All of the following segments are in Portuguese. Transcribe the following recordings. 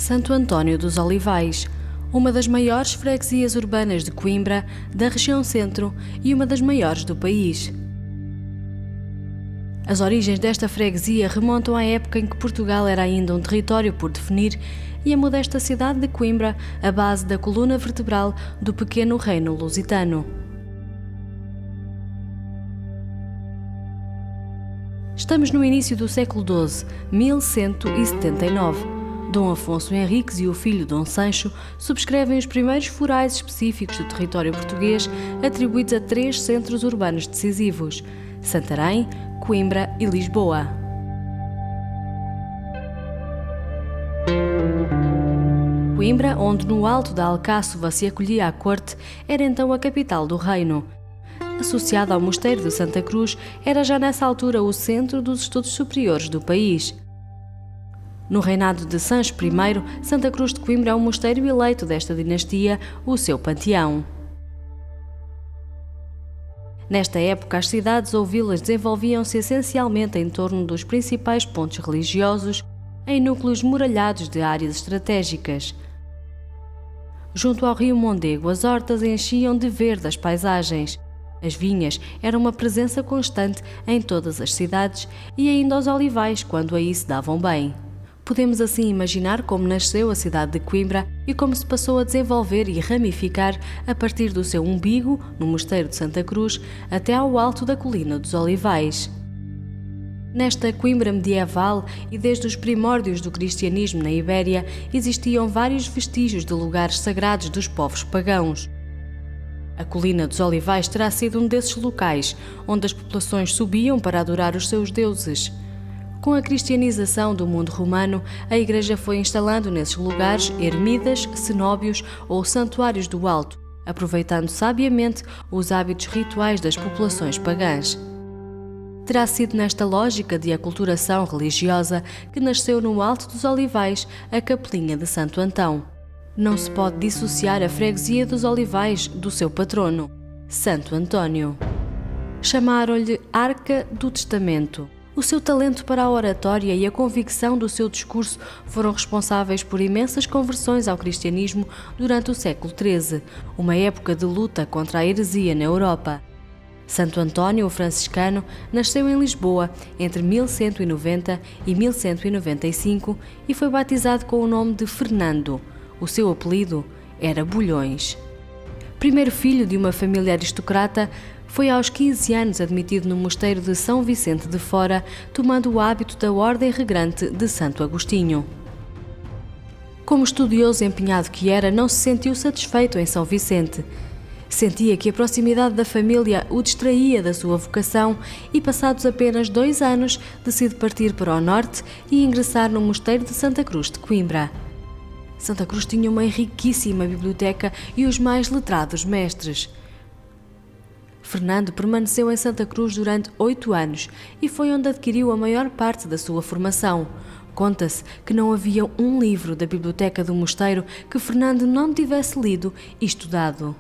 Santo António dos Olivais, uma das maiores freguesias urbanas de Coimbra, da região centro e uma das maiores do país. As origens desta freguesia remontam à época em que Portugal era ainda um território por definir e a modesta cidade de Coimbra a base da coluna vertebral do pequeno reino lusitano. Estamos no início do século XII, 1179. Dom Afonso Henriques e o filho Dom Sancho subscrevem os primeiros forais específicos do território português atribuídos a 3 centros urbanos decisivos: Santarém, Coimbra e Lisboa. Coimbra, onde no alto da Alcáçova se acolhia a corte, era então a capital do reino. Associada ao mosteiro de Santa Cruz, era já nessa altura o centro dos estudos superiores do país. No reinado de Sancho I, Santa Cruz de Coimbra é o mosteiro eleito desta dinastia, o seu panteão. Nesta época, as cidades ou vilas desenvolviam-se essencialmente em torno dos principais pontos religiosos, em núcleos muralhados de áreas estratégicas. Junto ao rio Mondego, as hortas enchiam de verde as paisagens. As vinhas eram uma presença constante em todas as cidades e ainda os olivais, quando aí se davam bem. Podemos assim imaginar como nasceu a cidade de Coimbra e como se passou a desenvolver e ramificar a partir do seu umbigo, no Mosteiro de Santa Cruz, até ao alto da colina dos Olivais. Nesta Coimbra medieval e desde os primórdios do cristianismo na Ibéria, existiam vários vestígios de lugares sagrados dos povos pagãos. A colina dos Olivais terá sido um desses locais, onde as populações subiam para adorar os seus deuses. Com a cristianização do mundo romano, a Igreja foi instalando nesses lugares ermidas, cenóbios ou santuários do alto, aproveitando sabiamente os hábitos rituais das populações pagãs. Terá sido nesta lógica de aculturação religiosa que nasceu no Alto dos Olivais a Capelinha de Santo Antão. Não se pode dissociar a freguesia dos Olivais do seu patrono, Santo António. Chamaram-lhe Arca do Testamento. O seu talento para a oratória e a convicção do seu discurso foram responsáveis por imensas conversões ao cristianismo durante o século XIII, uma época de luta contra a heresia na Europa. Santo António, o franciscano, nasceu em Lisboa entre 1190 e 1195 e foi batizado com o nome de Fernando. O seu apelido era Bulhões. Primeiro filho de uma família aristocrata, foi aos 15 anos admitido no mosteiro de São Vicente de Fora, tomando o hábito da Ordem Regrante de Santo Agostinho. Como estudioso empenhado que era, não se sentiu satisfeito em São Vicente. Sentia que a proximidade da família o distraía da sua vocação e, passados apenas 2 anos, decide partir para o norte e ingressar no mosteiro de Santa Cruz de Coimbra. Santa Cruz tinha uma riquíssima biblioteca e os mais letrados mestres. Fernando permaneceu em Santa Cruz durante 8 anos e foi onde adquiriu a maior parte da sua formação. Conta-se que não havia um livro da biblioteca do mosteiro que Fernando não tivesse lido e estudado.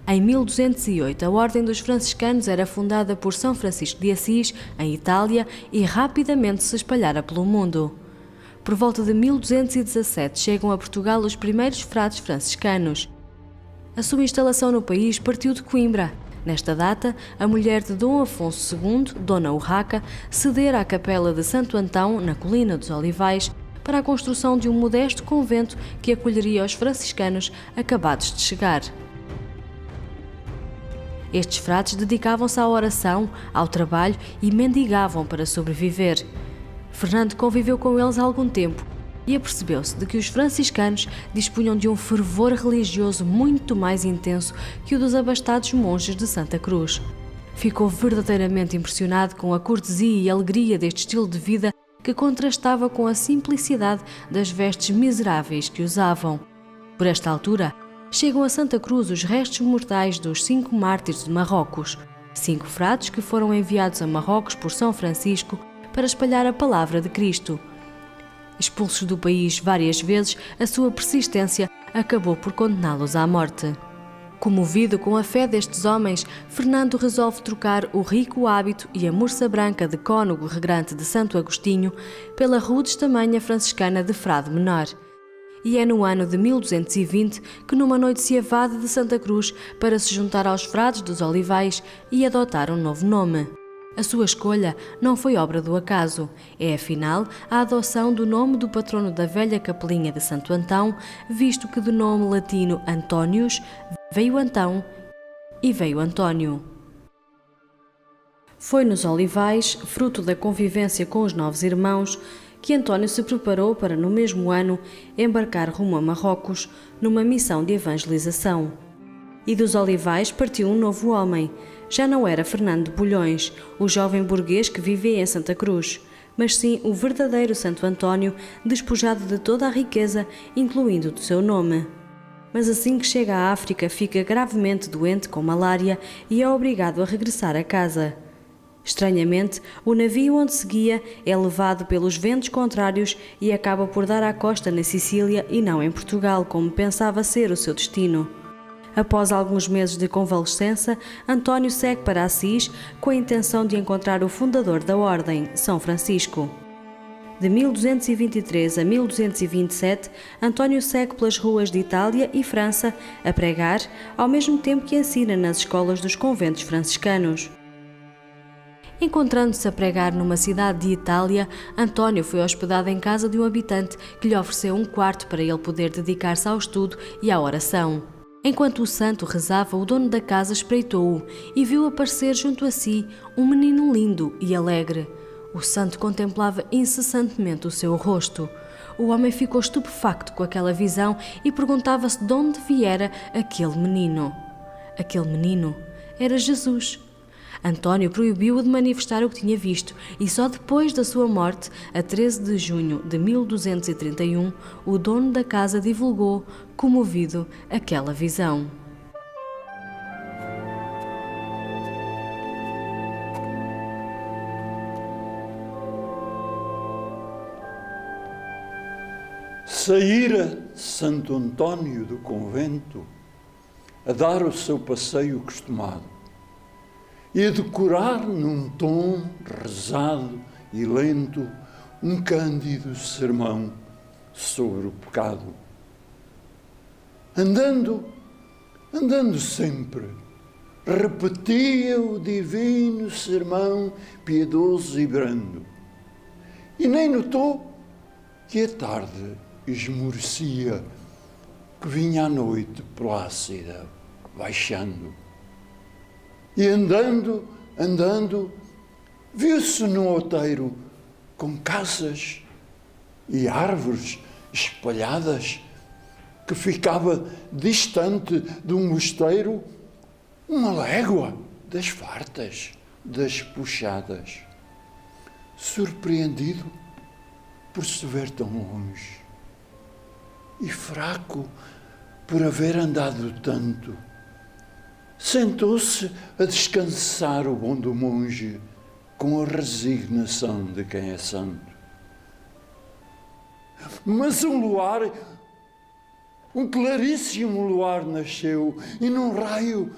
Em 1208, a Ordem dos Franciscanos era fundada por São Francisco de Assis, em Itália, e rapidamente se espalhara pelo mundo. Por volta de 1217 chegam a Portugal os primeiros frades franciscanos. A sua instalação no país partiu de Coimbra. Nesta data, a mulher de Dom Afonso II, Dona Urraca, cedera a capela de Santo Antão, na colina dos Olivais, para a construção de um modesto convento que acolheria os franciscanos acabados de chegar. Estes frades dedicavam-se à oração, ao trabalho e mendigavam para sobreviver. Fernando conviveu com eles há algum tempo e apercebeu-se de que os franciscanos dispunham de um fervor religioso muito mais intenso que o dos abastados monges de Santa Cruz. Ficou verdadeiramente impressionado com a cortesia e alegria deste estilo de vida que contrastava com a simplicidade das vestes miseráveis que usavam. Por esta altura, chegam a Santa Cruz os restos mortais dos 5 mártires de Marrocos, 5 frades que foram enviados a Marrocos por São Francisco para espalhar a palavra de Cristo. Expulsos do país várias vezes, a sua persistência acabou por condená-los à morte. Comovido com a fé destes homens, Fernando resolve trocar o rico hábito e a mursa branca de cônego regrante de Santo Agostinho pela rude estamanha franciscana de frade menor. E é no ano de 1220 que numa noite se evade de Santa Cruz para se juntar aos frades dos Olivais e adotar um novo nome. A sua escolha não foi obra do acaso, é afinal a adoção do nome do patrono da velha capelinha de Santo Antão, visto que do nome latino Antonius veio Antão e veio António. Foi nos Olivais, fruto da convivência com os novos irmãos, que António se preparou para, no mesmo ano, embarcar rumo a Marrocos numa missão de evangelização. E dos Olivais partiu um novo homem. Já não era Fernando de Bulhões, o jovem burguês que vivia em Santa Cruz, mas sim o verdadeiro Santo António, despojado de toda a riqueza, incluindo do seu nome. Mas assim que chega à África, fica gravemente doente com malária e é obrigado a regressar a casa. Estranhamente, o navio onde seguia é levado pelos ventos contrários e acaba por dar à costa na Sicília e não em Portugal, como pensava ser o seu destino. Após alguns meses de convalescença, António segue para Assis com a intenção de encontrar o fundador da Ordem, São Francisco. De 1223 a 1227, António segue pelas ruas de Itália e França a pregar, ao mesmo tempo que ensina nas escolas dos conventos franciscanos. Encontrando-se a pregar numa cidade de Itália, António foi hospedado em casa de um habitante que lhe ofereceu um quarto para ele poder dedicar-se ao estudo e à oração. Enquanto o santo rezava, o dono da casa espreitou-o e viu aparecer junto a si um menino lindo e alegre. O santo contemplava incessantemente o seu rosto. O homem ficou estupefacto com aquela visão e perguntava-se de onde viera aquele menino. Aquele menino era Jesus. António proibiu-o de manifestar o que tinha visto e só depois da sua morte, a 13 de junho de 1231, o dono da casa divulgou, comovido, aquela visão. Saíra Santo António do convento a dar o seu passeio costumado e a decorar num tom rezado e lento um cândido sermão sobre o pecado. Andando sempre, repetia o divino sermão piedoso e brando, e nem notou que a tarde esmorecia, que vinha a noite plácida, baixando. E andando, viu-se num outeiro com casas e árvores espalhadas, que ficava distante de um mosteiro uma légua das fartas, das puxadas. Surpreendido por se ver tão longe e fraco por haver andado tanto, sentou-se a descansar o bom do monge com a resignação de quem é santo. Mas um claríssimo luar nasceu, e num raio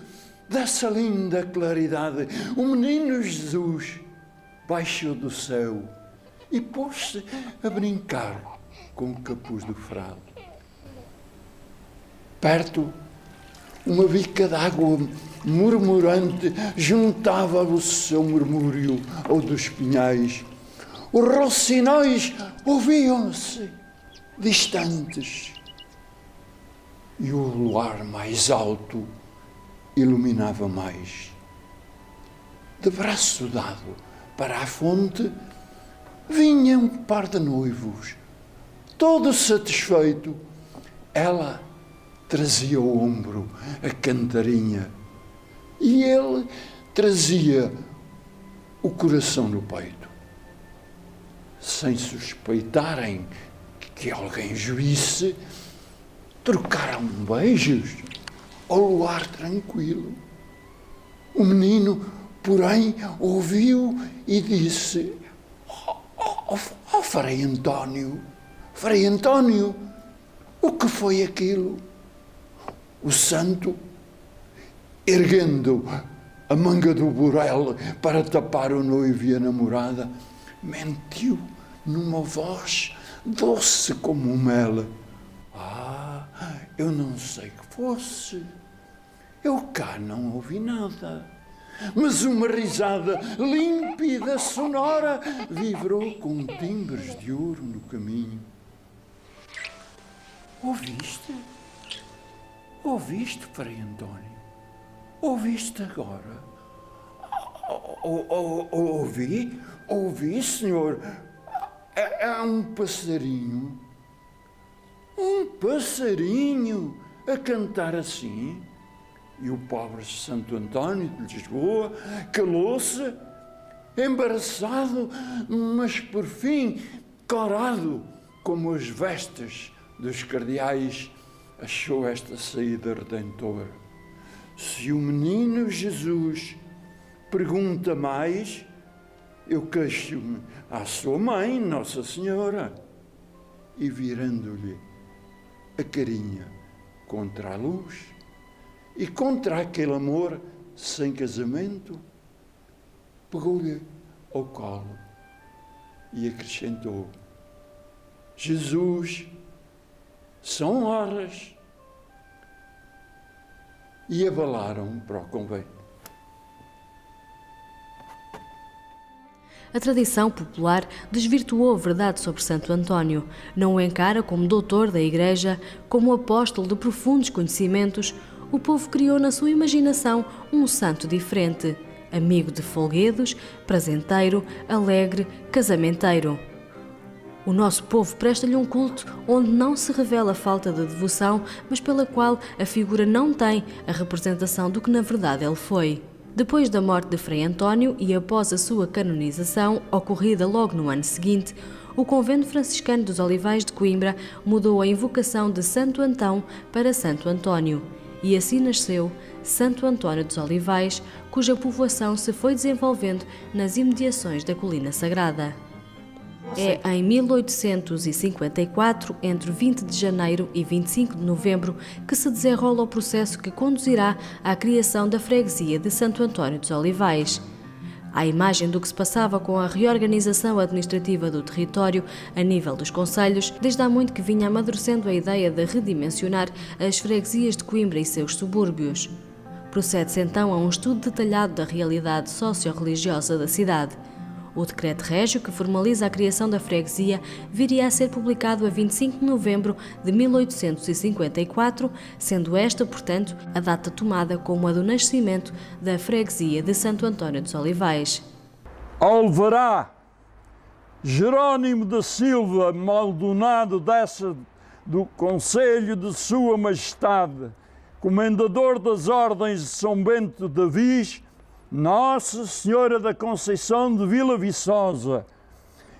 dessa linda claridade, o menino Jesus baixou do céu e pôs-se a brincar com o capuz do frade. Perto, uma bica d'água murmurante juntava o seu murmúrio ao dos pinhais. Os rocinóis ouviam-se distantes e o luar mais alto iluminava mais. De braço dado para a fonte vinha um par de noivos, todo satisfeito. Ela trazia ao ombro a cantarinha e ele trazia o coração no peito. Sem suspeitarem que alguém os visse, trocaram beijos ao luar tranquilo. O menino, porém, ouviu e disse: Frei António, o que foi aquilo? O santo, erguendo a manga do burel para tapar o noivo e a namorada, mentiu numa voz doce como o mel. eu não sei que fosse. Eu cá não ouvi nada. Mas uma risada límpida, sonora, vibrou com timbres de ouro no caminho. Ouviste? Ouviste, Frei António? Ouviste agora? Ouvi, senhor. É um passarinho a cantar assim. E o pobre Santo António de Lisboa calou-se, embaraçado, mas por fim corado, como as vestes dos cardeais, achou esta saída redentora. Se o menino Jesus pergunta mais, eu queixo-me à sua mãe, Nossa Senhora, e virando-lhe a carinha contra a luz e contra aquele amor sem casamento, pegou-lhe ao colo e acrescentou: Jesus, são horas. E abalaram para o convento. A tradição popular desvirtuou a verdade sobre Santo António. Não o encara como doutor da Igreja, como apóstolo de profundos conhecimentos. O povo criou na sua imaginação um santo diferente, amigo de folguedos, prazenteiro, alegre, casamenteiro. O nosso povo presta-lhe um culto onde não se revela a falta de devoção, mas pela qual a figura não tem a representação do que na verdade ele foi. Depois da morte de Frei António e após a sua canonização, ocorrida logo no ano seguinte, o convento franciscano dos Olivais de Coimbra mudou a invocação de Santo Antão para Santo António. E assim nasceu Santo António dos Olivais, cuja povoação se foi desenvolvendo nas imediações da Colina Sagrada. É em 1854, entre 20 de janeiro e 25 de novembro, que se desenrola o processo que conduzirá à criação da freguesia de Santo António dos Olivais. À imagem do que se passava com a reorganização administrativa do território a nível dos concelhos, desde há muito que vinha amadurecendo a ideia de redimensionar as freguesias de Coimbra e seus subúrbios. Procede-se então a um estudo detalhado da realidade socio-religiosa da cidade. O decreto régio que formaliza a criação da freguesia viria a ser publicado a 25 de novembro de 1854, sendo esta, portanto, a data tomada como a do nascimento da freguesia de Santo António dos Olivais. Alvará Jerónimo da Silva Maldonado do Conselho de Sua Majestade, Comendador das Ordens de São Bento de Avis, Nossa Senhora da Conceição de Vila Viçosa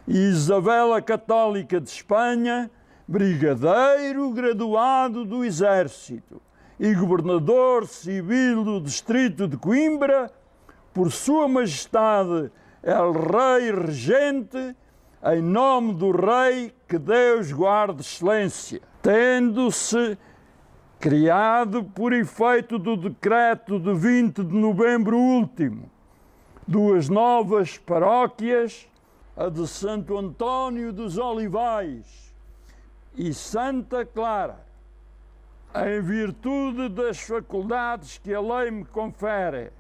e Isabela Católica de Espanha, Brigadeiro graduado do Exército e Governador Civil do Distrito de Coimbra, por Sua Majestade El Rei Regente, em nome do Rei, que Deus guarde excelência, tendo-se criado por efeito do decreto de 20 de novembro último, duas novas paróquias, a de Santo António dos Olivais e Santa Clara, em virtude das faculdades que a lei me confere,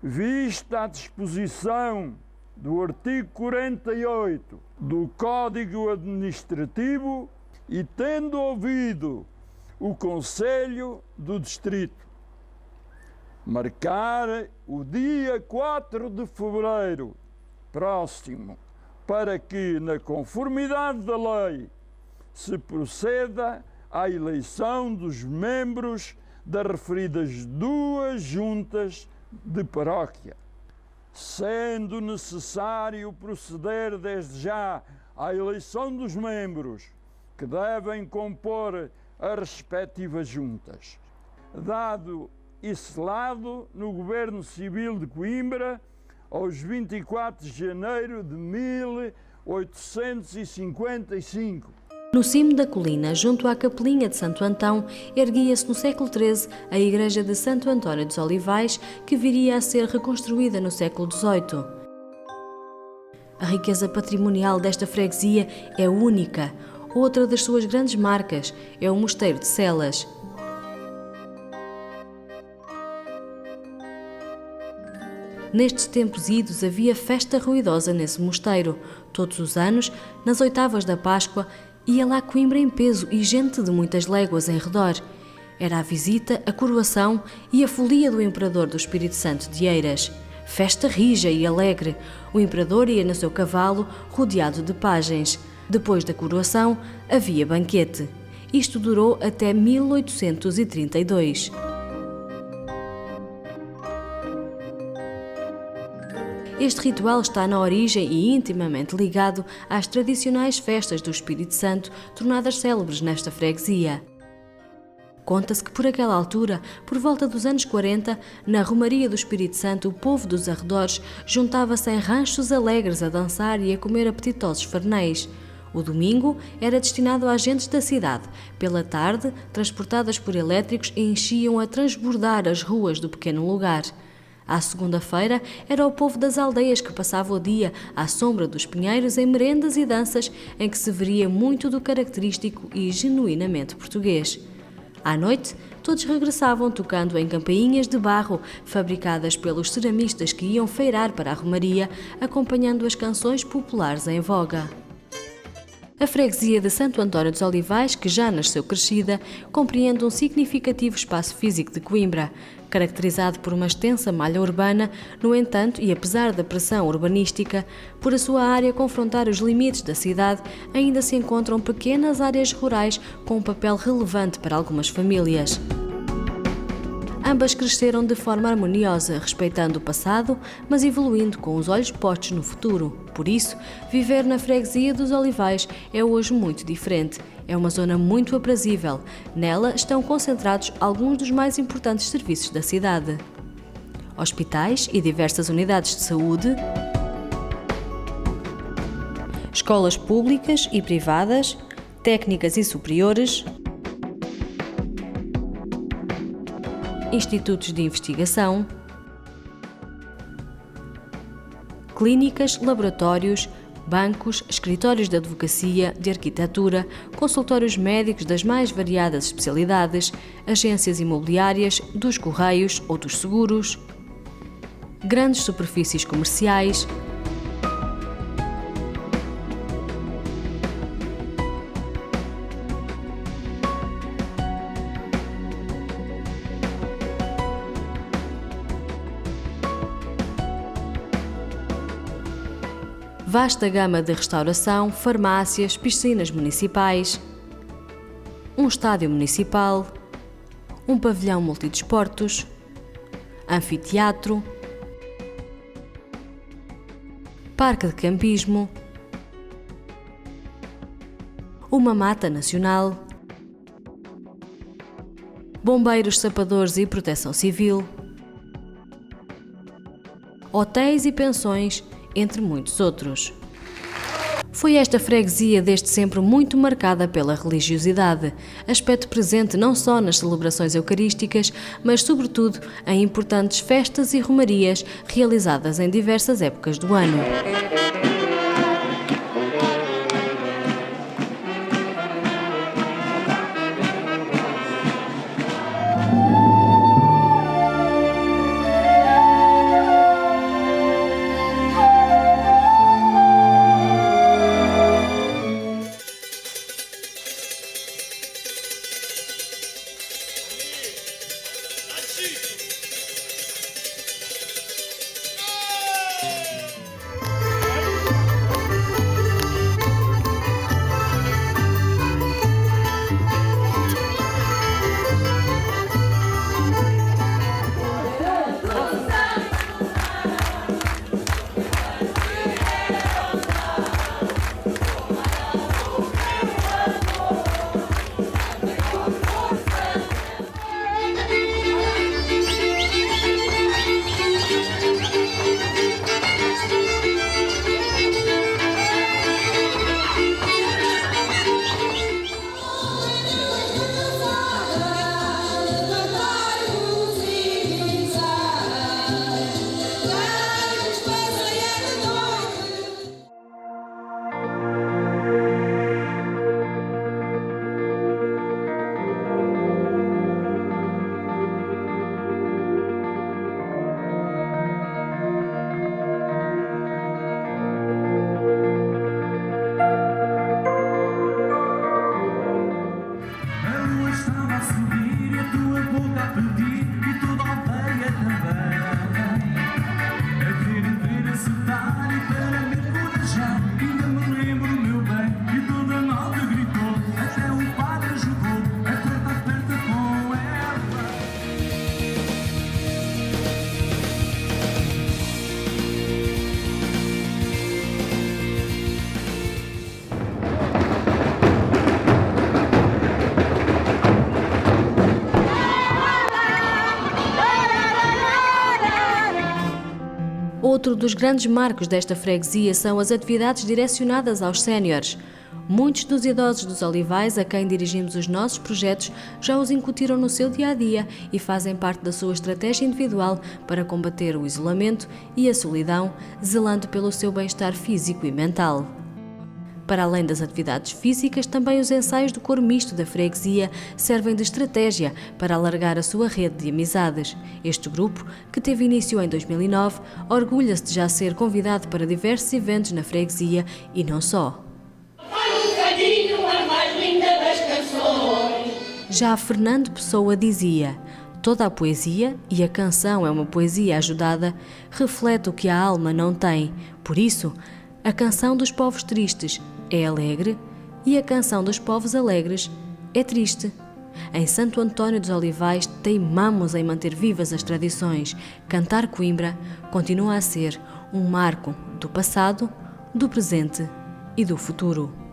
vista a disposição do artigo 48 do Código Administrativo e tendo ouvido o Conselho do Distrito, marcar o dia 4 de fevereiro próximo, para que, na conformidade da lei, se proceda à eleição dos membros das referidas duas juntas de paróquia, sendo necessário proceder desde já à eleição dos membros que devem compor as respectivas juntas, dado e selado no Governo Civil de Coimbra aos 24 de janeiro de 1855. No cimo da colina, junto à capelinha de Santo Antão, erguia-se no século XIII a igreja de Santo António dos Olivais, que viria a ser reconstruída no século XVIII. A riqueza patrimonial desta freguesia é única. Outra das suas grandes marcas é o Mosteiro de Celas. Nestes tempos idos havia festa ruidosa nesse mosteiro. Todos os anos, nas oitavas da Páscoa, ia lá Coimbra em peso e gente de muitas léguas em redor. Era a visita, a coroação e a folia do Imperador do Espírito Santo de Eiras. Festa rija e alegre. O Imperador ia no seu cavalo, rodeado de pajens. Depois da coroação, havia banquete. Isto durou até 1832. Este ritual está na origem e intimamente ligado às tradicionais festas do Espírito Santo, tornadas célebres nesta freguesia. Conta-se que por aquela altura, por volta dos anos 40, na Romaria do Espírito Santo, o povo dos arredores juntava-se em ranchos alegres a dançar e a comer apetitosos farnéis. O domingo era destinado às gentes da cidade. Pela tarde, transportadas por elétricos, enchiam a transbordar as ruas do pequeno lugar. À segunda-feira, era o povo das aldeias que passava o dia à sombra dos pinheiros em merendas e danças em que se veria muito do característico e genuinamente português. À noite, todos regressavam tocando em campainhas de barro fabricadas pelos ceramistas que iam feirar para a romaria, acompanhando as canções populares em voga. A freguesia de Santo António dos Olivais, que já nasceu crescida, compreende um significativo espaço físico de Coimbra, caracterizado por uma extensa malha urbana. No entanto, e apesar da pressão urbanística, por a sua área confrontar os limites da cidade, ainda se encontram pequenas áreas rurais com um papel relevante para algumas famílias. Ambas cresceram de forma harmoniosa, respeitando o passado, mas evoluindo com os olhos postos no futuro. Por isso, viver na freguesia dos Olivais é hoje muito diferente. É uma zona muito aprazível. Nela estão concentrados alguns dos mais importantes serviços da cidade: hospitais e diversas unidades de saúde, escolas públicas e privadas, técnicas e superiores, institutos de investigação, clínicas, laboratórios, bancos, escritórios de advocacia, de arquitetura, consultórios médicos das mais variadas especialidades, agências imobiliárias, dos correios ou dos seguros, grandes superfícies comerciais, vasta gama de restauração, farmácias, piscinas municipais, um estádio municipal, um pavilhão multidesportos, anfiteatro, parque de campismo, uma mata nacional, bombeiros, sapadores e proteção civil, hotéis e pensões, entre muitos outros. Foi esta freguesia desde sempre muito marcada pela religiosidade, aspecto presente não só nas celebrações eucarísticas, mas sobretudo em importantes festas e romarias realizadas em diversas épocas do ano. Outro dos grandes marcos desta freguesia são as atividades direcionadas aos séniores. Muitos dos idosos dos Olivais a quem dirigimos os nossos projetos já os incutiram no seu dia-a-dia e fazem parte da sua estratégia individual para combater o isolamento e a solidão, zelando pelo seu bem-estar físico e mental. Para além das atividades físicas, também os ensaios do coro misto da freguesia servem de estratégia para alargar a sua rede de amizades. Este grupo, que teve início em 2009, orgulha-se de já ser convidado para diversos eventos na freguesia e não só. Já Fernando Pessoa dizia: toda a poesia, e a canção é uma poesia ajudada, reflete o que a alma não tem. Por isso, a canção dos povos tristes é alegre e a canção dos povos alegres é triste. Em Santo António dos Olivais teimamos em manter vivas as tradições. Cantar Coimbra continua a ser um marco do passado, do presente e do futuro.